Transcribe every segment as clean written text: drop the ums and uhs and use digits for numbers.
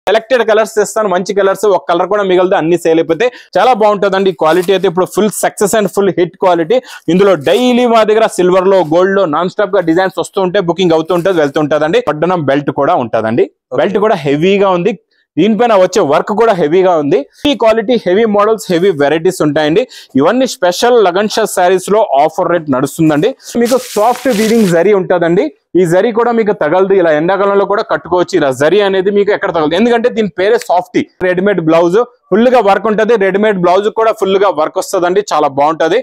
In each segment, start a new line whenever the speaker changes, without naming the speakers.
Selected colours తెస్తాను, మంచి colours, ఒక కలర్ కూడా మిగిలితే అన్ని సేల్ అయిపోతే చాలా బాగుంటుందండి. క్వాలిటీ అయితే ఇప్పుడు full success and full hit quality. ఇందులో డైలీ మా దగ్గర సిల్వర్ లో, గోల్డ్ లో నాన్ స్టాప్ గా డిజైన్స్ వస్తూ ఉంటాయి, బుకింగ్ అవుతూ ఉంటుంది, వెళ్తుంటదండి. పడ్డనం బెల్ట్ కూడా ఉంటదండి. బెల్ట్ కూడా హెవీగా ఉంది, దీనిపైన వచ్చే వర్క్ కూడా హెవీగా ఉంది. ఈ quality heavy models, heavy varieties ఉంటాయండి. ఇవన్నీ స్పెషల్ లగన్ షా శారీస్ లో ఆఫర్ రేట్ నడుస్తుందండి. మీకు సాఫ్ట్ వీవింగ్ జరీ ఉంటదండి. ఈ జరీ కూడా మీకు తగలదు, ఇలా ఎండాకాలంలో కూడా కట్టుకోవచ్చు. ఇలా జరీ అనేది మీకు ఎక్కడ తగలదు, ఎందుకంటే దీని పేరే సాఫ్టీ. రెడీమేడ్ బ్లౌజ్ ఫుల్ గా వర్క్ ఉంటది, రెడీమేడ్ బ్లౌజ్ కూడా ఫుల్ గా వర్క్ వస్తుందండి, చాలా బాగుంటది.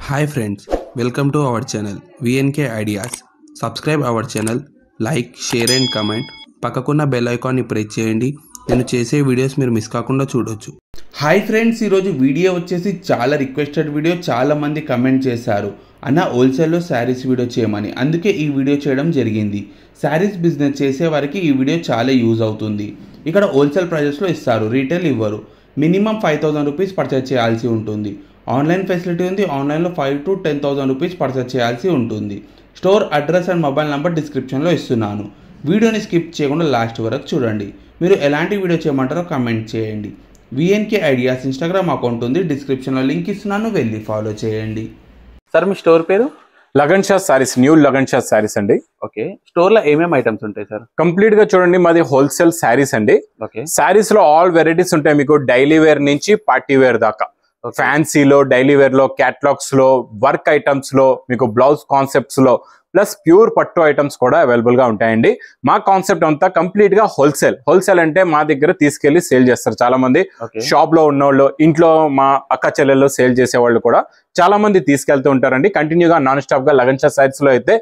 Hi friends, welcome to our channel VNK ideas. Subscribe our channel, like, share and comment. పక్కకున్న బెల్ ఐకాన్ని ప్రెస్ చేయండి, నేను చేసే వీడియోస్ మీరు మిస్ కాకుండా చూడొచ్చు. హాయ్ ఫ్రెండ్స్, ఈరోజు వీడియో వచ్చేసి చాలా రిక్వెస్టెడ్ వీడియో. చాలా మంది కమెంట్ చేశారు అన్న హోల్సేల్లో శారీస్ వీడియో చేయమని, అందుకే ఈ వీడియో చేయడం జరిగింది. శారీస్ బిజినెస్ చేసే వారికి ఈ వీడియో చాలా యూజ్ అవుతుంది. ఇక్కడ హోల్సేల్ ప్రైజెస్లో ఇస్తారు, రీటైల్ ఇవ్వరు. మినిమం 5,000 రూపీస్ పర్చేజ్ చేయాల్సి ఉంటుంది. ఆన్లైన్ ఫెసిలిటీ ఉంది, ఆన్లైన్లో 5,000 to 10,000 రూపీస్ పర్చేజ్ చేయాల్సి ఉంటుంది. Store address and mobile number డిస్క్రిప్షన్లో ఇస్తున్నాను. వీడియోని స్కిప్ చేయకుండా లాస్ట్ వరకు చూడండి. మీరు ఎలాంటి వీడియో చేయమంటారో కమెంట్ చేయండి. విఎన్కే ఐడియాస్ ఇన్స్టాగ్రామ్ అకౌంట్ ఉంది, డిస్క్రిప్షన్లో లింక్ ఇస్తున్నాను, వెళ్ళి ఫాలో చేయండి. సార్ మీ స్టోర్ పేరు?
లగన్ షా శారీస్, న్యూ లగన్ షా శారీస్ అండి.
ఓకే, స్టోర్ లో ఏమేమి ఐటమ్స్ ఉంటాయి సార్?
కంప్లీట్ గా చూడండి, మాది హోల్సేల్ శారీస్ అండి.
ఓకే,
శారీస్ లో ఆల్ వెరైటీస్ ఉంటాయి మీకు, డైలీ వేర్ నుంచి పార్టీ వేర్ దాకా. ఫ్యాన్సీలో, డైలీ వేర్ లో, క్యాటలాగ్స్ లో, వర్క్ ఐటమ్స్ లో, మీకు బ్లౌజ్ కాన్సెప్ట్స్ లో, ప్లస్ ప్యూర్ పట్టు ఐటమ్స్ కూడా అవైలబుల్ గా ఉంటాయండి. మా కాన్సెప్ట్ అంతా కంప్లీట్ గా హోల్సేల్. హోల్సేల్ అంటే మా దగ్గర తీసుకెళ్లి సేల్ చేస్తారు చాలా మంది. షాప్ లో ఉన్నోళ్ళు, ఇంట్లో మా అక్క చెల్లెల్లో సేల్ చేసే వాళ్ళు కూడా చాలా మంది తీసుకెళ్తూ ఉంటారండి. కంటిన్యూగా నాన్ స్టాప్ గా లగన్ షా శారీస్ లో అయితే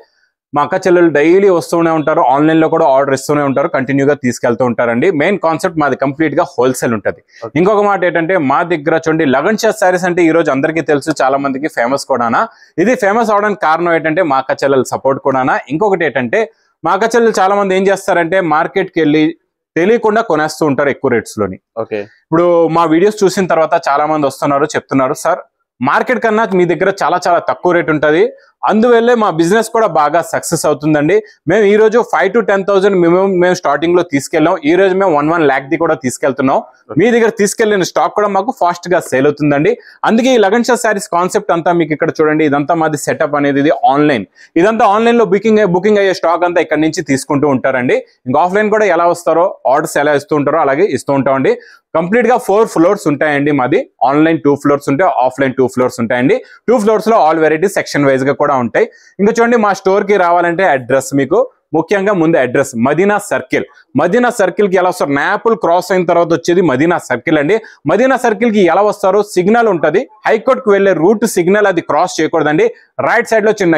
మా అక్క చెల్లెలు డైలీ వస్తూనే ఉంటారు, ఆన్లైన్ లో కూడా ఆర్డర్ ఇస్తూనే ఉంటారు, కంటిన్యూగా తీసుకెళ్తూ ఉంటారండి. మెయిన్ కాన్సెప్ట్ మాది కంప్లీట్ గా హోల్సేల్ ఉంటుంది. ఇంకొక మాట ఏంటంటే, మా దగ్గర చూడండి లగన్ షా శారీస్ అంటే ఈ రోజు అందరికీ తెలుసు, చాలా మందికి ఫేమస్ కూడానా. ఇది ఫేమస్ అవడానికి కారణం ఏంటంటే మా అక్క చెల్లెల సపోర్ట్ కూడానా. ఇంకొకటి ఏంటంటే, మా అక్క చెల్లెలు చాలా మంది ఏం చేస్తారంటే మార్కెట్ కి వెళ్ళి తెలియకుండా కొనేస్తూ ఉంటారు ఎక్కువ రేట్స్ లోని.
ఓకే,
ఇప్పుడు మా వీడియోస్ చూసిన తర్వాత చాలా మంది వస్తున్నారు, చెప్తున్నారు సార్ మార్కెట్ కన్నా మీ దగ్గర చాలా చాలా తక్కువ రేట్ ఉంటుంది, అందువల్లే మా బిజినెస్ కూడా బాగా సక్సెస్ అవుతుందండి. మేము ఈ రోజు 5,000 to 10,000 మేము స్టార్టింగ్ లో తీసుకెళ్ళాం. ఈ రోజు మేము 1 lakh ది కూడా తీసుకెళ్తున్నాం. మీ దగ్గర తీసుకెళ్లిన స్టాక్ కూడా మాకు ఫాస్ట్ గా సేల్ అవుతుందండి. అందుకే ఈ లగన్ షా శారీస్ కాన్సెప్ట్ అంతా మీకు ఇక్కడ చూడండి, ఇదంతా మాది సెటప్ అనేది, ఇది ఆన్లైన్. ఇదంతా ఆన్లైన్ లో బుకింగ్ అయ్యే స్టాక్ అంతా ఇక్కడ నుంచి తీసుకుంటూ ఉంటారండి. ఇంకా ఆఫ్లైన్ కూడా ఎలా వస్తారో, ఆర్డర్స్ ఎలా ఇస్తూ ఉంటారో అలాగే ఇస్తూ ఉంటామండి. కంప్లీట్ గా 4 floors ఉంటాయండి మాది. ఆన్లైన్ 2 floors ఉంటాయి, ఆఫ్లైన్ 2 floors ఉంటాయండి. 2 floors లో ఆల్ వెరైటీస్ సెక్షన్ వైజ్ గా కూడా ఉంటాయి. ఇంకా చూడండి, మా స్టోర్ కి రావాలంటే అడ్రస్, మీకు ముఖ్యంగా ముందు address Madina circle. Madina circle కి ఎలా వస్తారు, నాపుల్ క్రాస్ అయిన తర్వాత వచ్చేది మదీనా సర్కిల్ అండి. మదీనా సర్కిల్ కి ఎలా వస్తారు, సిగ్నల్ ఉంటది, హైకోర్ట్ కు వెళ్లే రూట్ సిగ్నల్, అది క్రాస్ చేయకూడదండి. రైట్ సైడ్ లో చిన్న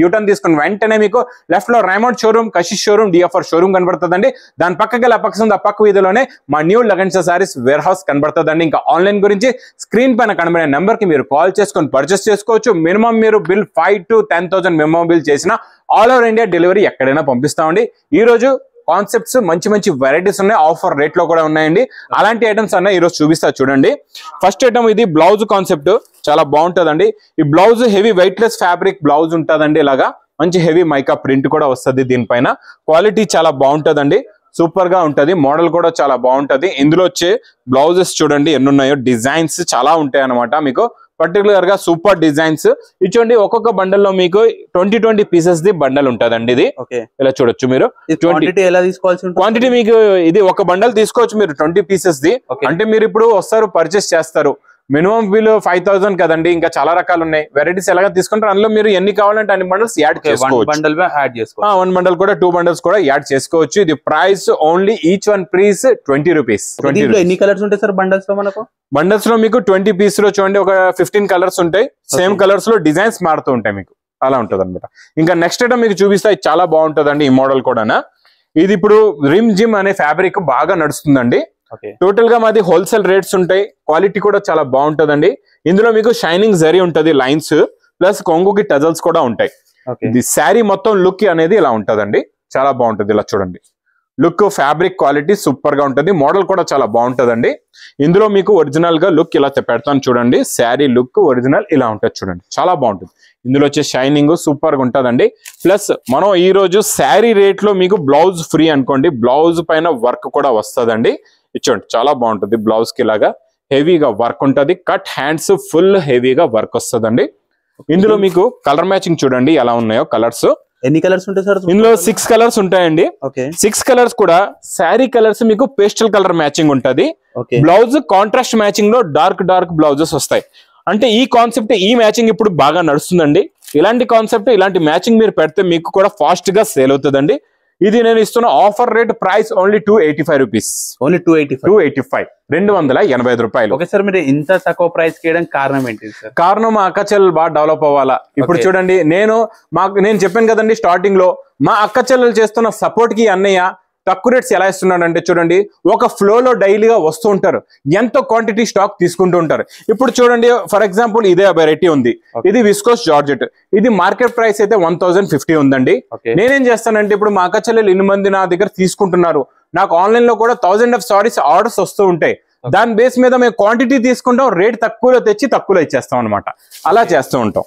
యూటర్న్ తీసుకుని వెంటనే మీకు లెఫ్ట్ లో Raymond showroom, Kashish showroom, DFR showroom కనబడుతుందండి. దాని పక్కకి ఆ పక్క వీధిలోనే మా new Lagan Shah saris warehouse కనబడుతుందండి. ఇంకా ఆన్లైన్ గురించి స్క్రీన్ పైన కనబడే నెంబర్ కి మీరు కాల్ చేసుకొని పర్చేస్ చేసుకోవచ్చు. మినిమం మీరు బిల్ 5,000 to 10,000 మినిమం బిల్ చేసిన ఆల్ ఓవర్ ఇండియా డెలివరీ ఎక్కడైనా పంపిస్తామండి. ఈ రోజు కాన్సెప్ట్స్ మంచి మంచి వెరైటీస్ ఉన్నాయి, ఆఫర్ రేట్ లో కూడా ఉన్నాయండి. అలాంటి ఐటమ్స్ అన్న ఈ రోజు చూపిస్తా చూడండి. ఫస్ట్ ఐటమ్ ఇది బ్లౌజ్ కాన్సెప్ట్, చాలా బాగుంటదండి. ఈ blouse heavy weightless fabric blouse ఉంటదండి. ఇలాగా మంచి హెవీ మైకా ప్రింట్ కూడా వస్తుంది దీనిపైన. క్వాలిటీ చాలా బాగుంటదండి, సూపర్ గా ఉంటది. మోడల్ కూడా చాలా బాగుంటది. ఇందులో వచ్చే బ్లౌజెస్ చూడండి ఎన్ని ఉన్నాయో, డిజైన్స్ చాలా ఉంటాయి అన్నమాట. మీకు పర్టికులర్ గా సూపర్ డిజైన్స్ ఇచ్చండి. ఒక్కొక్క బండల్ లో మీకు 20 పీసెస్ ది బండల్ ఉంటదండి. ఇది ఇలా చూడొచ్చు మీరు. క్వాంటిటీ మీకు ఇది ఒక బండల్ తీసుకోవచ్చు మీరు 20 పీసెస్ ది. అంటే మీరు ఇప్పుడు వస్తారు, పర్చేస్ చేస్తారు, మినిమం బిల్ 5,000 కదండి. ఇంకా చాలా రకాలు ఉన్నాయి, వెరైటీస్ ఎలాగా తీసుకుంటారు. అందులో మీరు ఎన్ని కావాలంటే అన్ని బండల్స్ యాడ్ చేసుకోవచ్చు. 1 బండల్ కూడా 2 బండల్స్ కూడా యాడ్ చేసుకోవచ్చు. ఇది price only each one price 20 rupees.
ఎన్ని కలర్స్ ఉంటాయి సార్ బండల్స్ లో? మనకు
బండల్స్ లో మీకు 20 పీస్ లో చూడండి ఒక 15 కలర్స్ ఉంటాయి. సేమ్ కలర్స్ లో డిజైన్స్ మారుతూ ఉంటాయి మీకు, అలా ఉంటది అనమాట. ఇంకా నెక్స్ట్ ఐటమ్ మీకు చూపిస్తా, చాలా బాగుంటదండి ఈ మోడల్ కూడా. ఇది ఇప్పుడు రిమ్ జిమ్ అనే ఫ్యాబ్రిక్ బాగా నడుస్తుందండి. టోటల్ గా మాది హోల్సేల్ రేట్స్ ఉంటాయి, క్వాలిటీ కూడా చాలా బాగుంటదండి. ఇందులో మీకు షైనింగ్ జరీ ఉంటది, లైన్స్ ప్లస్ కొంగుకి టజల్స్ కూడా ఉంటాయి. ఇది శారీ మొత్తం లుక్ అనేది ఇలా ఉంటదండి, చాలా బాగుంటది. ఇలా చూడండి, లుక్ ఫ్యాబ్రిక్ క్వాలిటీ సూపర్ గా ఉంటుంది. మోడల్ కూడా చాలా బాగుంటదండి. ఇందులో మీకు ఒరిజినల్ గా లుక్ ఇలా పెడతాను చూడండి. శారీ లుక్ ఒరిజినల్ ఇలా ఉంటుంది చూడండి, చాలా బాగుంటుంది. ఇందులో వచ్చే షైనింగ్ సూపర్ గా ఉంటుందండి. ప్లస్ మనం ఈ రోజు శారీ రేట్ లో మీకు బ్లౌజ్ ఫ్రీ అనుకోండి, బ్లౌజ్ పైన వర్క్ కూడా వస్తుందండి. ఇచ్చోండి, చాలా బాగుంటుంది. బ్లౌజ్ కి ఇలాగా హెవీగా వర్క్ ఉంటుంది. కట్ హ్యాండ్స్ ఫుల్ హెవీగా వర్క్ వస్తుందండి. ఇందులో మీకు కలర్ మ్యాచింగ్ చూడండి ఎలా ఉన్నాయో కలర్స్.
ఎన్ని కలర్స్ ఉంటాయి సార్?
ఇందులో 6 కలర్స్ ఉంటాయండి. 6 కలర్స్ కూడా శారీ కలర్స్ మీకు పేస్టల్ కలర్ మ్యాచింగ్ ఉంటది. బ్లౌజ్ కాంట్రాస్ట్ మ్యాచింగ్ లో డార్క్ బ్లౌజెస్ వస్తాయి. అంటే ఈ కాన్సెప్ట్, ఈ మ్యాచింగ్ ఇప్పుడు బాగా నడుస్తుందండి. ఇలాంటి కాన్సెప్ట్, ఇలాంటి మ్యాచింగ్ మీరు పెడితే మీకు కూడా ఫాస్ట్ గా సేల్ అవుతుందండి. ఇది నేను ఇస్తున్న offer rate price only 285 rupees.
Only
285, 285 రూపాయలు.
ఓకే సార్, మీరు ఇంత తక్కువ ప్రైస్ కి వేయడం కారణం ఏంటి సార్?
కారణం మా అక్క చెల్లెలు బాగా డెవలప్ అవ్వాలా. ఇప్పుడు చూడండి, నేను చెప్పాను కదండి స్టార్టింగ్ లో, మా అక్క చెల్లెలు చేస్తున్న సపోర్ట్ కి అన్నయ్య తక్కువ రేట్స్ ఎలా ఇస్తున్నాడు అంటే చూడండి, ఒక ఫ్లో లో డైలీగా వస్తూ ఉంటారు, ఎంతో క్వాంటిటీ స్టాక్ తీసుకుంటూ ఉంటారు. ఇప్పుడు చూడండి, ఫర్ ఎగ్జాంపుల్ ఇదే వెరైటీ ఉంది, ఇది విస్కోస్ జార్జెట్. ఇది మార్కెట్ ప్రైస్ అయితే 1050 ఉందండి. నేనేం చేస్తానంటే, ఇప్పుడు మా అక్క చెల్లెలు ఇన్ని మంది నా దగ్గర తీసుకుంటున్నారు, నాకు ఆన్లైన్ లో కూడా 1000 of sarees ఆర్డర్స్ వస్తూ ఉంటాయి. దాని బేస్ మీద మేము క్వాంటిటీ తీసుకుంటాం, రేట్ తక్కువలో తెచ్చి తక్కువలో ఇచ్చేస్తాం అనమాట. అలా చేస్తూ ఉంటాం.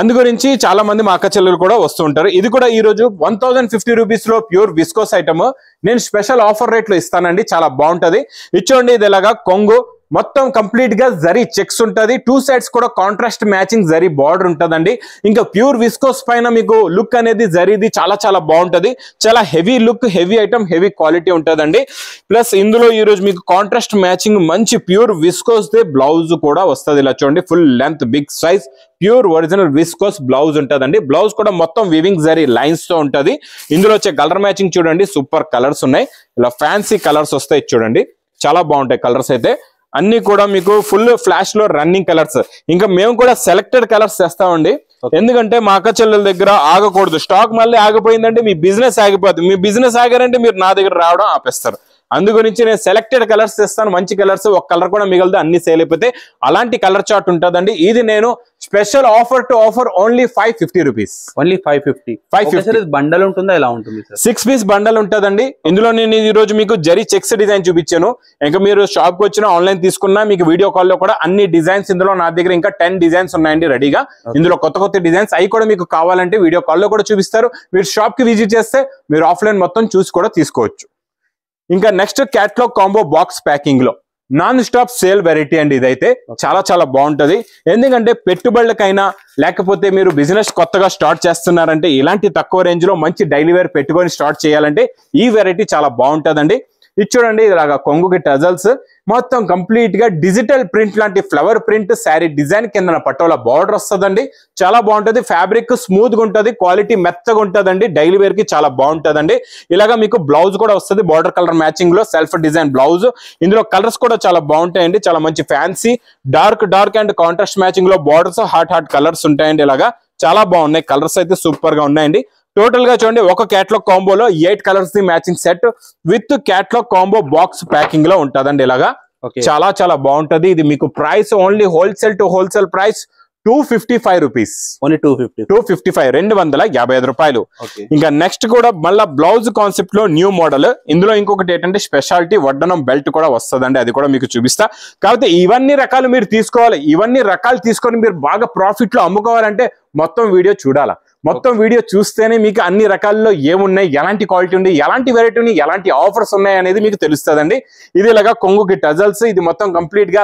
అందు గురించి చాలా మంది మా అక్క చెల్లెలు కూడా వస్తూ ఉంటారు. ఇది కూడా ఈ రోజు 1050 రూపీస్ లో ప్యూర్ విస్కోస్ ఐటమ్ నేను స్పెషల్ ఆఫర్ రేట్ లో ఇస్తానండి. చాలా బాగుంటది. ఇచ్చోండి, ఇది ఇలాగా కొంగు మొత్తం కంప్లీట్ గా జరీ చెక్స్ ఉంటది. 2 సైడ్స్ కూడా కాంట్రాస్ట్ మ్యాచింగ్ జరీ బార్డర్ ఉంటదండి. ఇంకా ప్యూర్ విస్కోస్ పైన మీకు లుక్ అనేది జరీది చాలా బాగుంటది. చాలా heavy look, heavy item, heavy quality ఉంటదండి. ప్లస్ ఇందులో ఈ రోజు మీకు కాంట్రాస్ట్ మ్యాచింగ్ మంచి ప్యూర్ విస్కోస్ దే బ్లౌజ్ కూడా వస్తుంది. ఇలా చూడండి, full length big size pure original viscose blouse ఉంటదండి. బ్లౌజ్ కూడా మొత్తం వివింగ్ జరీ లైన్స్ తో ఉంటది. ఇందులో వచ్చే కలర్ మ్యాచింగ్ చూడండి, సూపర్ కలర్స్ ఉన్నాయి. ఇలా ఫ్యాన్సీ కలర్స్ వస్తాయి చూడండి, చాలా బాగుంటాయి కలర్స్ అయితే. అన్ని కూడా మీకు ఫుల్ ఫ్లాష్ లో రన్నింగ్ కలర్స్. ఇంకా మేము కూడా సెలెక్టెడ్ కలర్స్ చేస్తామండి. ఎందుకంటే మా అక్క చెల్లెల దగ్గర ఆగకూడదు. స్టాక్ మళ్ళీ ఆగిపోయిందంటే మీ బిజినెస్ ఆగిపోతుంది. మీ బిజినెస్ ఆగారంటే మీరు నా దగ్గర రావడం ఆపేస్తారు. అందు గురించి నేను సెలెక్టెడ్ కలర్స్ తెస్తాను, మంచి కలర్స్. ఒక కలర్ కూడా మిగలదు, అన్ని సేల్ అయిపోతే అలాంటి కలర్ చార్ట్ ఉంటుందండి. ఇది నేను special offer to offer only 550 rupees.
Only 550. Bundle ఉంటుందా, ఎలా ఉంటుంది సార్?
6 పీస్ బండల్ ఉంటుందండి. ఇందులో నేను ఈ రోజు మీకు జరీ చెక్స్ డిజైన్ చూపించాను. ఇంకా మీరు షాప్ కి వచ్చినా, ఆన్లైన్ తీసుకున్నా, మీకు వీడియో కాల్ లో కూడా అన్ని డిజైన్స్ ఇందులో నా దగ్గర ఇంకా 10 డిజైన్స్ ఉన్నాయండి రెడీగా. ఇందులో కొత్త డిజైన్స్, అవి కూడా మీకు కావాలంటే వీడియో కాల్ లో కూడా చూపిస్తారు. మీరు షాప్ కి విజిట్ చేస్తే మీరు ఆఫ్లైన్ మొత్తం చూసి కూడా తీసుకోవచ్చు. ఇంకా next catalogue combo box packing లో నాన్ స్టాప్ సేల్ వెరైటీ అండి. ఇదైతే చాలా బాగుంటది. ఎందుకంటే పెట్టుబడులకైనా, లేకపోతే మీరు బిజినెస్ కొత్తగా స్టార్ట్ చేస్తున్నారంటే, ఇలాంటి తక్కువ రేంజ్ లో మంచి డైలీ వేర్ పెట్టుకొని స్టార్ట్ చేయాలంటే ఈ వెరైటీ చాలా బాగుంటదండి. ఇది చూడండి, ఇలాగా కొంగుకి టజల్స్ మొత్తం కంప్లీట్ గా డిజిటల్ ప్రింట్ లాంటి ఫ్లవర్ ప్రింట్ శారీ డిజైన్ కింద పటోలా బార్డర్ వస్తుందండి. చాలా బాగుంటది. ఫ్యాబ్రిక్ స్మూత్ గా ఉంటది, క్వాలిటీ మెత్తగా ఉంటదండి. డైలీ వేర్ కి చాలా బాగుంటదండి. ఇలాగా మీకు బ్లౌజ్ కూడా వస్తుంది, బార్డర్ కలర్ మ్యాచింగ్ లో సెల్ఫ్ డిజైన్ బ్లౌజ్. ఇందులో కలర్స్ కూడా చాలా బాగుంటాయండి. చాలా మంచి fancy dark and contrast matching లో బార్డర్స్, హాట్ కలర్స్ ఉంటాయండి. ఇలాగా చాలా బాగున్నాయి కలర్స్ అయితే, సూపర్ గా ఉన్నాయండి. టోటల్ గా చూడండి, ఒక క్యాటలాగ్ కాంబోలో 8 colours the matching set with catalogue combo box packing లో ఉంటదండి. ఇలాగా చాలా బాగుంటది. ఇది మీకు price only wholesale to wholesale price 255 rupees.
Only 255,
255 రూపాయలు. ఇంకా నెక్స్ట్ కూడా మళ్ళీ బ్లౌజ్ కాన్సెప్ట్ లో న్యూ మోడల్. ఇందులో ఇంకొకటి ఏంటంటే స్పెషాలిటీ వడ్డనం బెల్ట్ కూడా వస్తుందండి. అది కూడా మీకు చూపిస్తా. కాబట్టి ఇవన్నీ రకాలు మీరు తీసుకోవాలి. ఇవన్నీ రకాలు తీసుకొని మీరు బాగా ప్రాఫిట్ లో అమ్ముకోవాలంటే మొత్తం వీడియో చూడాలా. మొత్తం వీడియో చూస్తేనే మీకు అన్ని రకాల్లో ఏమున్నాయి, ఎలాంటి క్వాలిటీ ఉంది, ఎలాంటి వెరైటీ ఉంది, ఎలాంటి ఆఫర్స్ ఉన్నాయి అనేది మీకు తెలుస్తుందండి. ఇది ఇలాగా కొంగుకి టజల్స్. ఇది మొత్తం కంప్లీట్ గా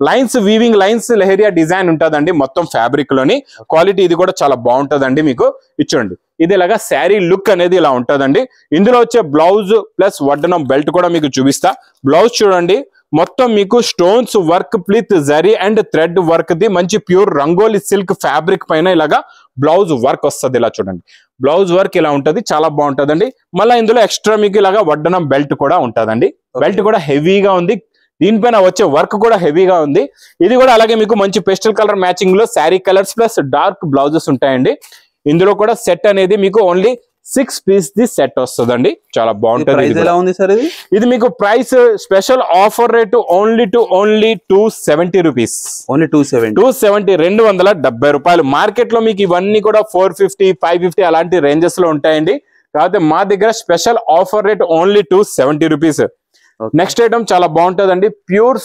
lines weaving lines leheriya design ఉంటుందండి మొత్తం ఫ్యాబ్రిక్ లోని. క్వాలిటీ ఇది కూడా చాలా బాగుంటదండి. మీకు ఇచ్చోండి, ఇది ఇలాగా శారీ లుక్ అనేది ఇలా ఉంటదండి. ఇందులో వచ్చే బ్లౌజ్ ప్లస్ వడ్డనం బెల్ట్ కూడా మీకు చూపిస్తా. బ్లౌజ్ చూడండి, మొత్తం మీకు స్టోన్స్ వర్క్ ప్లిత్ zari and thread work the మంచి ప్యూర్ రంగోలి సిల్క్ ఫ్యాబ్రిక్ పైన ఇలాగా బ్లౌజ్ వర్క్ వస్తుంది. ఇలా చూడండి, బ్లౌజ్ వర్క్ ఇలా ఉంటది, చాలా బాగుంటదండి. మళ్ళీ ఇందులో ఎక్స్ట్రా మీకు ఇలాగా వడ్డనం బెల్ట్ కూడా ఉంటదండి. బెల్ట్ కూడా హెవీగా ఉంది. దీనిపైన వచ్చే వర్క్ కూడా హెవీగా ఉంది. ఇది కూడా అలాగే మీకు మంచి పేస్టల్ కలర్ మ్యాచింగ్ లో sari colours plus dark blouses ఉంటాయండి. ఇందులో కూడా సెట్ అనేది మీకు ఓన్లీ 6 పీస్ ది సెట్ వస్తుందండి. చాలా బాగుంటది. ఇది మీకు price special offer rate only 270 rupees.
Only
270, 270 రూపాయలు. మార్కెట్ లో మీకు ఇవన్నీ కూడా 450, 550 అలాంటి రేంజెస్ లో ఉంటాయండి. కాకపోతే మా దగ్గర special offer rate only 270 rupees. Next item చాలా బాగుంటుందండి, ప్యూర్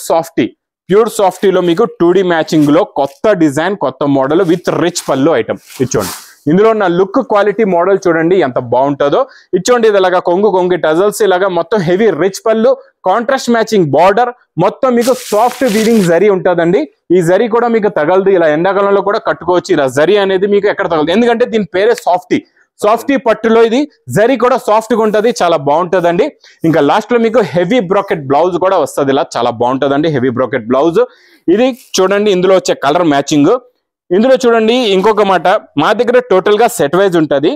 సాఫ్టీలో మీకు 2D మ్యాచింగ్ లో కొత్త డిజైన్, కొత్త మోడల్ విత్ రిచ్ పళ్ళు ఐటమ్ ఇచ్చోండి. ఇందులో ఉన్న లుక్ క్వాలిటీ మోడల్ చూడండి ఎంత బాగుంటుందో. ఇచ్చోండి ఇది ఇలాగా కొంగు టజల్స్ ఇలాగా మొత్తం హెవీ రిచ్ పళ్ళు, కాంట్రాస్ట్ మ్యాచింగ్ బార్డర్, మొత్తం మీకు సాఫ్ట్ వీవింగ్ జరీ ఉంటుందండి. ఈ జరీ కూడా మీకు తగలదు, ఇలా ఎండాకాలంలో కూడా కట్టుకోవచ్చు. ఇలా జరీ అనేది మీకు ఎక్కడ తగలదు, ఎందుకంటే దీని పేరే సాఫ్టీ పట్టులో ఇది జరీ కూడా సాఫ్ట్ గా ఉంటది, చాలా బాగుంటదండి. ఇంకా లాస్ట్ లో మీకు హెవీ బ్రాకెట్ బ్లౌజ్ కూడా వస్తుంది, ఇలా చాలా బాగుంటదండి హెవీ బ్రాకెట్ బ్లౌజ్. ఇది చూడండి ఇందులో వచ్చే కలర్ మ్యాచింగ్. ఇందులో చూడండి ఇంకొక మాట, మా దగ్గర టోటల్ గా సెట్ వైజ్ ఉంటది.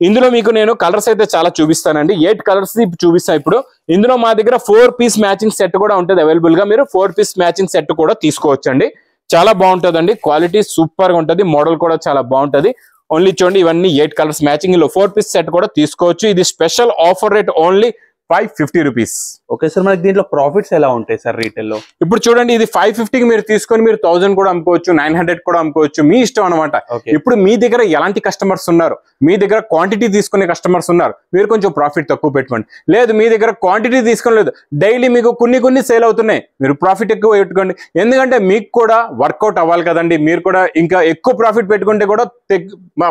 ఇందులో మీకు నేను కలర్స్ అయితే చాలా చూపిస్తానండి, 8 కలర్స్ చూపిస్తాను ఇప్పుడు. ఇందులో మా దగ్గర 4 పీస్ మ్యాచింగ్ సెట్ కూడా ఉంటుంది అవైలబుల్ గా, మీరు 4 పీస్ మ్యాచింగ్ సెట్ కూడా తీసుకోవచ్చండి. చాలా బాగుంటదండి, క్వాలిటీ సూపర్ గా ఉంటది, మోడల్ కూడా చాలా బాగుంటది. ఓన్లీ చూడండి ఇవన్నీ 8 కలర్స్ మ్యాచింగ్ లో 4 పీస్ సెట్ కూడా తీసుకోవచ్చు. ఇది special offer rate only 550 rupees.
Okay sir, మనకి దీంట్లో ప్రాఫిట్స్ ఎలా ఉంటాయి సార్ రీటైల్ లో?
ఇప్పుడు చూడండి ఇది 550కి మీరు తీసుకొని మీరు 1000 కూడా అమ్ముకోవచ్చు, 900 కూడా అమ్ముకోవచ్చు, మీ ఇష్టం అనమాట. ఇప్పుడు మీ దగ్గర ఎలాంటి కస్టమర్స్ ఉన్నారు, మీ దగ్గర క్వాంటిటీ తీసుకునే కస్టమర్స్ ఉన్నారు, మీరు కొంచెం ప్రాఫిట్ తక్కువ పెట్టుకోండి. లేదు మీ దగ్గర క్వాంటిటీ తీసుకోలేదు, డైలీ మీకు కొన్ని సేల్ అవుతున్నాయి, మీరు ప్రాఫిట్ ఎక్కువ పెట్టుకోండి. ఎందుకంటే మీకు కూడా వర్కౌట్ అవ్వాలి కదండి, మీరు కూడా ఇంకా ఎక్కువ ప్రాఫిట్ పెట్టుకుంటే కూడా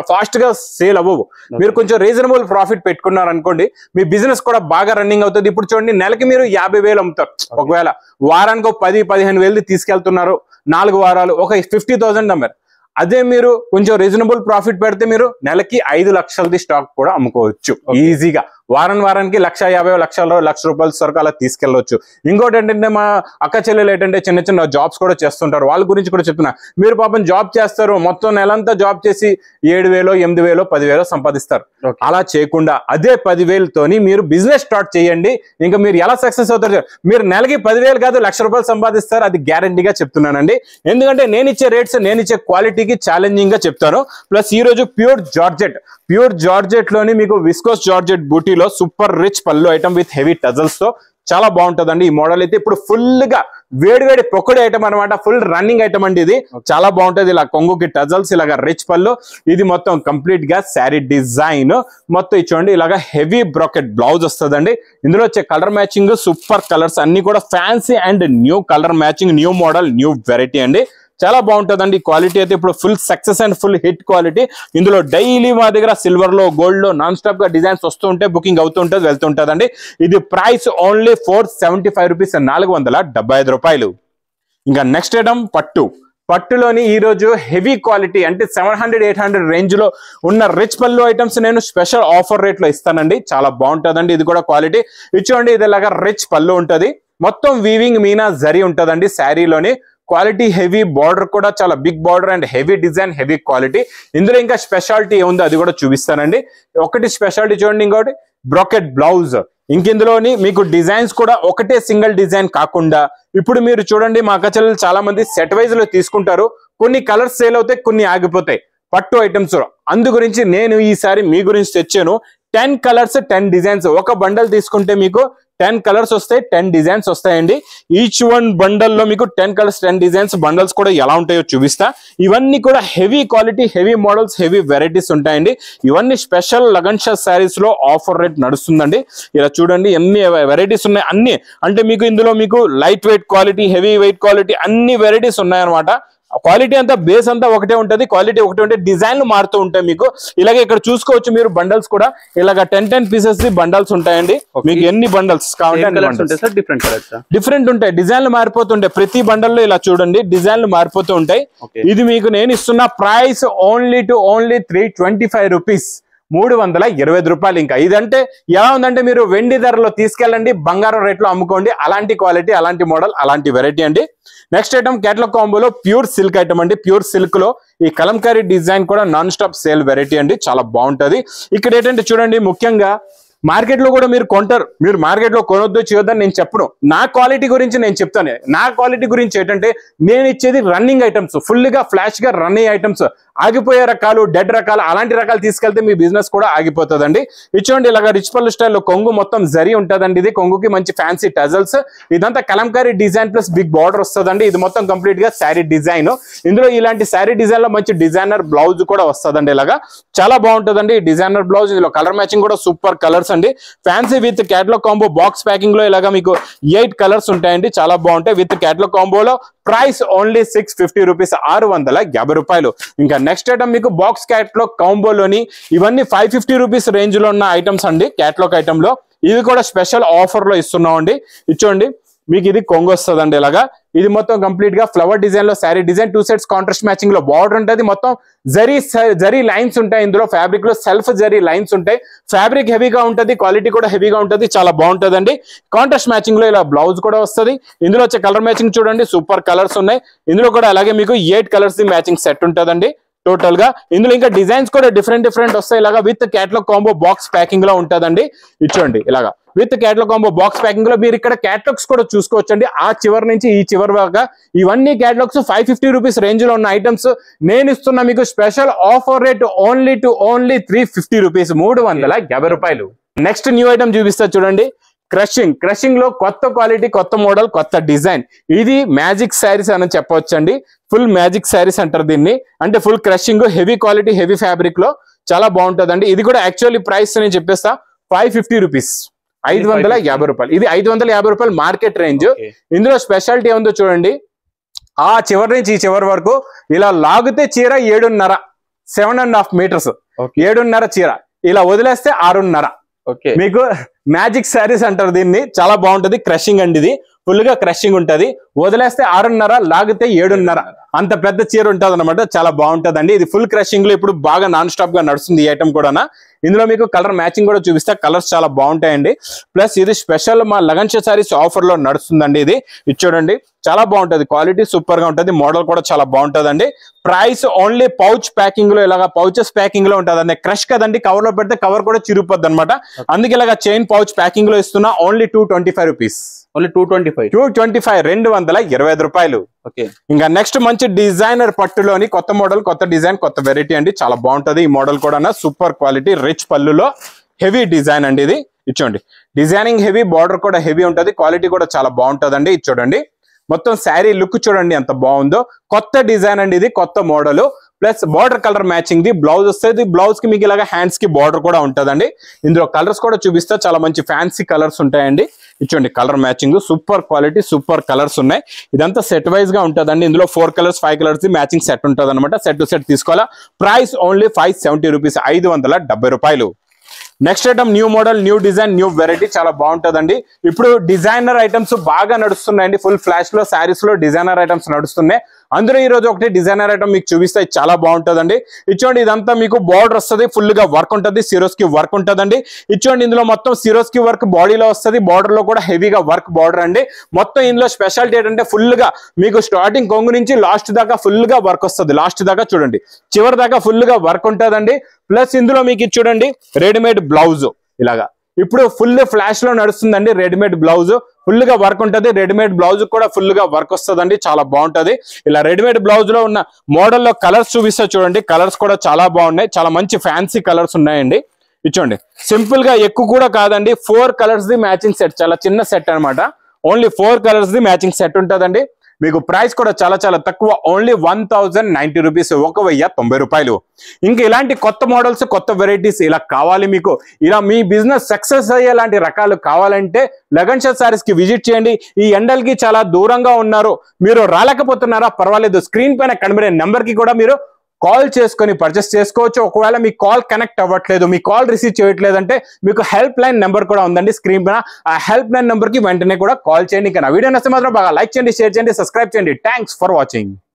ఫాస్ట్ గా సేల్ అవ్వవు. మీరు కొంచెం రీజనబుల్ ప్రాఫిట్ పెట్టుకున్నారు అనుకోండి, మీ బిజినెస్ కూడా బాగా రన్నింగ్ అవుతుంది. ఇప్పుడు చూడండి నెలకి మీరు 50,000 అమ్ముతారు, ఒకవేళ వారానికి 10-15,000 తీసుకెళ్తున్నారు, 4 వారాలు ఒక 50,000 అమ్మారు. అదే మీరు కొంచెం రీజనబుల్ ప్రాఫిట్ పెడితే మీరు నెలకి 5 లక్షలది స్టాక్ కూడా అమ్ముకోవచ్చు ఈజీగా. వారానికి 1,50,000 1,00,000 రూపాయల వరకు అలా తీసుకెళ్లవచ్చు. ఇంకోటి ఏంటంటే మా అక్క చెల్లెలు ఏంటంటే చిన్న జాబ్స్ కూడా చేస్తుంటారు, వాళ్ళ గురించి కూడా చెప్తున్నా. మీరు పాపం జాబ్ చేస్తారు, మొత్తం నెలంతా జాబ్ చేసి 7,000 8,000 10,000 సంపాదిస్తారు. అలా చేయకుండా అదే 10,000తోని మీరు బిజినెస్ స్టార్ట్ చేయండి. ఇంకా మీరు ఎలా సక్సెస్ అవుతారు, మీరు నెలకి 10,000 కాదు 1,00,000 రూపాయలు సంపాదిస్తారు, అది గ్యారంటీగా చెప్తున్నానండి. ఎందుకంటే నేను ఇచ్చే రేట్స్, నేను ఇచ్చే క్వాలిటీకి ఛాలెంజింగ్ గా చెప్తాను. ప్లస్ ఈ రోజు ప్యూర్ జార్జెట్ లోని మీకు విస్కోస్ జార్జెట్ బూటీలో సూపర్ రిచ్ పళ్ళు ఐటమ్ విత్ హెవీ టజల్స్ తో చాలా బాగుంటదండి. ఈ మోడల్ అయితే ఇప్పుడు ఫుల్ గా వేడి పొక్కడి ఐటమ్ అనమాట, ఫుల్ రన్నింగ్ ఐటమ్ అండి. ఇది చాలా బాగుంటది, ఇలా కొంగుకి టజల్స్, ఇలాగా రిచ్ పళ్ళు. ఇది మొత్తం కంప్లీట్ గా శారీ డిజైన్ మొత్తం ఇచ్చోండి, ఇలాగా హెవీ బ్రాకెట్ బ్లౌజ్ వస్తుందండి. ఇందులో వచ్చే కలర్ మ్యాచింగ్ సూపర్ కలర్స్ అన్ని కూడా fancy and new colour matching, new model, new variety అండి. చాలా బాగుంటుందండి. క్వాలిటీ అయితే ఇప్పుడు full success and full hit quality. ఇందులో డైలీ మా దగ్గర సిల్వర్ లో, గోల్డ్ లో నాన్ స్టాప్ గా డిజైన్స్ వస్తూ ఉంటాయి, బుకింగ్ అవుతూ ఉంటుంది, వెళ్తుంటదండి. ఇది ప్రైస్ ఓన్లీ 475 రూపీస్, 475 రూపాయలు. ఇంకా నెక్స్ట్ ఐటమ్ పట్టులోని ఈ రోజు హెవీ క్వాలిటీ అంటే 700-800 రేంజ్ లో ఉన్న రిచ్ పళ్ళు ఐటమ్స్ నేను స్పెషల్ ఆఫర్ రేట్ లో ఇస్తానండి. చాలా బాగుంటుందండి. ఇది కూడా క్వాలిటీ ఇచ్చోండి, ఇది ఇలాగా రిచ్ పళ్ళు ఉంటది, మొత్తం వీవింగ్ మీనా జరీ ఉంటదండి శారీలోని. క్వాలిటీ హెవీ, బార్డర్ కూడా చాలా big border and heavy design, heavy quality. ఇందులో ఇంకా స్పెషాలిటీ ఏముందో అది కూడా చూపిస్తానండి. ఒకటి స్పెషాలిటీ చూడండి, ఇంకోటి బ్రాకెట్ బ్లౌజ్. ఇందులోని మీకు డిజైన్స్ కూడా ఒకటే సింగిల్ డిజైన్ కాకుండా, ఇప్పుడు మీరు చూడండి మా అక్క చెల్లెలు చాలా మంది సెట్ వైజ్ లో తీసుకుంటారు, కొన్ని కలర్స్ సేల్ అవుతాయి, కొన్ని ఆగిపోతాయి పట్టు ఐటమ్స్. అందు గురించి నేను ఈసారి మీ గురించి తెచ్చాను 10 కలర్స్ 10 డిజైన్స్. ఒక బండల్ తీసుకుంటే మీకు 10 కలర్స్ వస్తాయి, 10 డిజైన్స్ వస్తాయండి. ఈచ్ వన్ బండల్ లో మీకు 10 కలర్స్ 10 డిజైన్స్ బండల్స్ కూడా ఎలా ఉంటాయో చూపిస్తా. ఇవన్నీ కూడా heavy quality, heavy models, heavy varieties ఉంటాయండి. ఇవన్నీ స్పెషల్ లగన్ షా శారీస్ లో ఆఫర్ రేట్ నడుస్తుందండి. ఇలా చూడండి ఎన్ని వెరైటీస్ ఉన్నాయి, అన్ని అంటే మీకు ఇందులో మీకు light weight quality, heavy weight quality అన్ని వెరైటీస్ ఉన్నాయన్నమాట. క్వాలిటీ అంతా బేస్ అంతా ఒకటే ఉంటది, క్వాలిటీ ఒకటే ఉంటే డిజైన్లు మారుతూ ఉంటాయి మీకు. ఇలాగే ఇక్కడ చూసుకోవచ్చు మీరు బండల్స్ కూడా ఇలాగా 10 పీసెస్ బండల్స్ ఉంటాయండి. మీకు ఎన్ని బండల్స్ కావాలంటే డిఫరెంట్ ఉంటాయి, డిజైన్లు మారిపోతుంటాయి. ప్రతి బండల్ లో ఇలా చూడండి డిజైన్లు మారిపోతూ ఉంటాయి. ఇది మీకు నేను ఇస్తున్న ప్రైస్ ఓన్లీ 325 రూపీస్, 325 రూపాయలు. ఇంకా ఇదంటే ఎలా ఉందంటే మీరు వెండి ధరలో తీసుకెళ్ళండి, బంగారం రేట్లో అమ్ముకోండి. అలాంటి క్వాలిటీ, అలాంటి మోడల్, అలాంటి వెరైటీ అండి. నెక్స్ట్ ఐటమ్ కేటలాగ్ కాంబోలో ప్యూర్ సిల్క్ ఐటమ్ అండి. ప్యూర్ సిల్క్ లో ఈ కలంకారీ డిజైన్ కూడా నాన్ స్టాప్ సేల్ వెరైటీ అండి, చాలా బాగుంటది. ఇక్కడ ఏంటంటే చూడండి ముఖ్యంగా మార్కెట్ లో కూడా మీరు కొంటారు, మీరు మార్కెట్ లో కొనొద్దు చేయొద్దని నేను చెప్పను. నా క్వాలిటీ గురించి నేను చెప్తాను. నా క్వాలిటీ గురించి ఏంటంటే నేను ఇచ్చేది రన్నింగ్ ఐటమ్స్, ఫుల్ గా ఫ్లాష్ గా రన్నింగ్ ఐటమ్స్. ఆగిపోయే రకాలు, డెడ్ రకాలు, అలాంటి రకాలు తీసుకెళ్తే మీ బిజినెస్ కూడా ఆగిపోతుందండి. ఇచ్చోండి ఇలాగా రిచ్ పళ్ళు స్టైల్లో కొంగు మొత్తం జరీ ఉంటుందండి. ఇది కొంగుకి మంచి ఫ్యాన్సీ టజల్స్, ఇదంతా Kalamkari design plus big border వస్తుందండి. ఇది మొత్తం కంప్లీట్ గా శారీ డిజైన్. ఇందులో ఇలాంటి శారీ డిజైన్ లో మంచి డిజైనర్ బ్లౌజ్ కూడా వస్తుందండి. ఇలాగా చాలా బాగుంటుందండి డిజైనర్ బ్లౌజ్. ఇందులో కలర్ మ్యాచింగ్ కూడా సూపర్ కలర్స్ అండి. Fancy with catalogue combo box packing లో ఇలాగా మీకు 8 కలర్స్ ఉంటాయండి. చాలా బాగుంటాయి. విత్ క్యాటలాగ్ కాంబోలో ప్రైస్ ఓన్లీ 650 రూపీస్, 650 రూపాయలు. ఇంకా నెక్స్ట్ ఐటమ్ మీకు బాక్స్ క్యాటలాగ్ కాంబోలోని ఇవన్నీ 550 రూపీస్ రేంజ్ లో ఉన్న ఐటమ్స్ అండి. క్యాటలాగ్ ఐటమ్ లో ఇవి కూడా స్పెషల్ ఆఫర్ లో ఇస్తున్నాం అండి. ఇచ్చోండి మీకు ఇది కొంగు వస్తుందండి. ఇలాగా ఇది మొత్తం కంప్లీట్ గా ఫ్లవర్ డిజైన్ లో sari design, 2 sets contrast matching లో బార్డర్ ఉంటుంది. మొత్తం జరీ లైన్స్ ఉంటాయి. ఇందులో ఫ్యాబ్రిక్ లో సెల్ఫ్ జరీ లైన్స్ ఉంటాయి. ఫ్యాబ్రిక్ హెవీగా ఉంటుంది, క్వాలిటీ కూడా హెవీగా ఉంటుంది, చాలా బాగుంటుందండి. కాంట్రాస్ట్ మ్యాచింగ్ లో ఇలా బ్లౌజ్ కూడా వస్తుంది. ఇందులో వచ్చే కలర్ మ్యాచింగ్ చూడండి, సూపర్ కలర్స్ ఉన్నాయి. ఇందులో కూడా అలాగే మీకు 8 కలర్స్ మ్యాచింగ్ సెట్ ఉంటుందండి టోటల్ గా. ఇందులో ఇంకా డిజైన్స్ కూడా డిఫరెంట్ వస్తాయి. ఇలాగా with catalogue combo box packing లో ఉంటుందండి. ఇచ్చోండి ఇలాగా with catalogue combo box packing లో మీరు ఇక్కడ క్యాటలాగ్స్ కూడా చూసుకోవచ్చండి. ఆ చివరి నుంచి ఈ చివరి దాకా ఇవన్నీ క్యాటలాగ్స్ 550 రూపీస్ రేంజ్ లో ఉన్న ఐటమ్స్. నేను ఇస్తున్నా మీకు special offer rate only 350 rupees, 350 రూపాయలు. నెక్స్ట్ న్యూ ఐటమ్ చూపిస్తా చూడండి. క్రషింగ్ లో కొత్త క్వాలిటీ, కొత్త మోడల్, కొత్త డిజైన్. ఇది మ్యాజిక్ శారీస్ అని చెప్పవచ్చండి. ఫుల్ మ్యాజిక్ శారీస్ అంటారు దీన్ని. అంటే full crushing, heavy quality, heavy fabric లో చాలా బాగుంటుందండి. ఇది కూడా యాక్చువల్లీ ప్రైస్ నేను చెప్పేస్తా 550 రూపీస్, 550 రూపాయలు. ఇది 550 రూపాయలు మార్కెట్ రేంజ్. ఇందులో స్పెషాలిటీ ఏముందో చూడండి. ఆ చివరి నుంచి ఈ చివరి వరకు ఇలా లాగితే చీర 7.5, 7.5 మీటర్స్, 7.5 చీర. ఇలా వదిలేస్తే 6.5. మీకు మ్యాజిక్ శారీస్ అంటారు దీన్ని. చాలా బాగుంటది. క్రషింగ్ అండి, ఇది ఫుల్ గా క్రషింగ్ ఉంటది. వదిలేస్తే 6.5, లాగితే 7.5, అంత పెద్ద చీర ఉంటది అనమాట. చాలా బాగుంటదండి. ఇది ఫుల్ క్రషింగ్ లో ఇప్పుడు బాగా నాన్ స్టాప్ గా నడుస్తుంది ఈ ఐటమ్ కూడా. ఇందులో మీకు కలర్ మ్యాచింగ్ కూడా చూపిస్తా. కలర్స్ చాలా బాగుంటాయండి. ప్లస్ ఇది స్పెషల్ మా లగన్ షో సారీస్ ఆఫర్ లో నడుస్తుందండి. ఇది చూడండి, చాలా బాగుంటది. క్వాలిటీ సూపర్ గా ఉంటది. మోడల్ కూడా చాలా బాగుంటదండి. ప్రైస్ ఓన్లీ పౌచ్ ప్యాకింగ్ లో, ఇలాగా పౌచెస్ ప్యాకింగ్ లో ఉంటదండి. క్రష్ కదండి, కవర్ లో పెడితే కవర్ కూడా చిరిగిపోద్ది అనమాట. అందుకే ఇలాగా చైన్ పౌచ్ ప్యాకింగ్ లో ఇస్తున్నా. ఓన్లీ 225 రూపీస్,
ఓన్లీ 225,
225 రూపాయలు. ఇంకా నెక్స్ట్ మంచి డిజైనర్ పట్టులోని కొత్త మోడల్, కొత్త డిజైన్, కొత్త వెరైటీ అండి. చాలా బాగుంటది. ఈ మోడల్ కూడా సూపర్ క్వాలిటీ, రిచ్ పళ్ళులో హెవీ డిజైన్ అండి. ఇది ఇచ్చోండి, డిజైనింగ్ హెవీ, బార్డర్ కూడా హెవీ ఉంటది. క్వాలిటీ కూడా చాలా బాగుంటదండి. ఇది చూడండి, మొత్తం శారీ లుక్ చూడండి ఎంత బాగుందో. కొత్త డిజైన్ అండి, ఇది కొత్త model. Plus border colour matching the blouse వస్తుంది. బ్లౌజ్ కి మీకు ఇలాగా హ్యాండ్స్ కి బార్డర్ కూడా ఉంటదండి. ఇందులో కలర్స్ కూడా చూపిస్తా. చాలా మంచి ఫ్యాన్సీ కలర్స్ ఉంటాయండి. ఇచ్చోండి colour matching, super quality, super colours ఉన్నాయి. ఇదంతా సెట్ వైజ్ గా ఉంటదండి. ఇందులో 4 కలర్స్ 5 కలర్స్ మ్యాచింగ్ సెట్ ఉంటది అనమాట. సెట్ టు సెట్ తీసుకోవాలా. ప్రైస్ ఓన్లీ 570 రూపీస్, 570 రూపాయలు. Next item new model, new design, new variety. చాలా బాగుంటదండి. ఇప్పుడు డిజైనర్ ఐటమ్స్ బాగా నడుస్తున్నాయండి. ఫుల్ ఫ్లాష్ లో శారీస్ లో డిజైనర్ ఐటమ్స్ నడుస్తున్నాయి. అందులో ఈ రోజు ఒకటి డిజైనర్ ఐటమ్ మీకు చూపిస్తే చాలా బాగుంటదండి. ఇచ్చోండి, ఇదంతా మీకు బార్డర్ వస్తుంది. ఫుల్ గా వర్క్ ఉంటుంది. సిరోస్ కి వర్క్ ఉంటదండి. ఇచ్చోండి, ఇందులో మొత్తం సిరోస్ కి వర్క్ బాడీలో వస్తుంది. బార్డర్ లో కూడా హెవీగా వర్క్ బార్డర్ అండి. మొత్తం ఇందులో స్పెషాలిటీ ఏంటంటే ఫుల్ గా మీకు స్టార్టింగ్ కొంగు నుంచి లాస్ట్ దాకా ఫుల్ గా వర్క్ వస్తుంది. లాస్ట్ దాకా చూడండి, చివరి దాకా ఫుల్ గా వర్క్ ఉంటదండి. ప్లస్ ఇందులో మీకు చూడండి రెడీమేడ్ బ్లౌజ్. ఇలాగా ఇప్పుడు ఫుల్ ఫ్లాష్ లో నడుస్తుందండి. రెడీమేడ్ బ్లౌజ్ ఫుల్ గా వర్క్ ఉంటది. రెడీమేడ్ బ్లౌజ్ కూడా ఫుల్ గా వర్క్ వస్తుందండి. చాలా బాగుంటది. ఇలా రెడీమేడ్ బ్లౌజ్ లో ఉన్న మోడల్లో కలర్స్ చూపిస్తా చూడండి. కలర్స్ కూడా చాలా బాగున్నాయి. చాలా మంచి ఫ్యాన్సీ కలర్స్ ఉన్నాయండి. ఇచ్చోండి, సింపుల్ గా ఎక్కువ కూడా కాదండి. 4 కలర్స్ ది మ్యాచింగ్ సెట్, చాలా చిన్న సెట్ అనమాట. Only 4 colours the matching set ఉంటదండి. మీకు ప్రైస్ కూడా చాలా చాలా తక్కువ. ఓన్లీ 1090 రూపీస్, 1090 రూపాయలు. ఇంకా ఇలాంటి కొత్త మోడల్స్, కొత్త వెరైటీస్ ఇలా కావాలి మీకు, ఇలా మీ బిజినెస్ సక్సెస్ అయ్యేలాంటి రకాలు కావాలంటే లగన్ షో సారీస్ కి విజిట్ చేయండి. ఈ ఎండలకి చాలా దూరంగా ఉన్నారు, మీరు రాలేకపోతున్నారా, పర్వాలేదు. స్క్రీన్ పైన కనబడే నెంబర్ కి కూడా మీరు కాల్ చేసుకొని పర్చేస్ చేసుకోవచ్చు. ఒకవేళ మీ కాల్ కనెక్ట్ అవ్వట్లేదు, మీ కాల్ రిసీవ్ చేయట్లేదు అంటే మీకు హెల్ప్ లైన్ నెంబర్ కూడా ఉందండి స్క్రీన్ పైన. ఆ హెల్ప్ లైన్ నెంబర్ కి వెంటనే కూడా కాల్ చేయండి. ఇంకా నా వీడియో నచ్చితే మాత్రం బాగా లైక్ చేయండి, షేర్ చేయండి, సబ్స్క్రైబ్ చేయండి. Thanks for watching.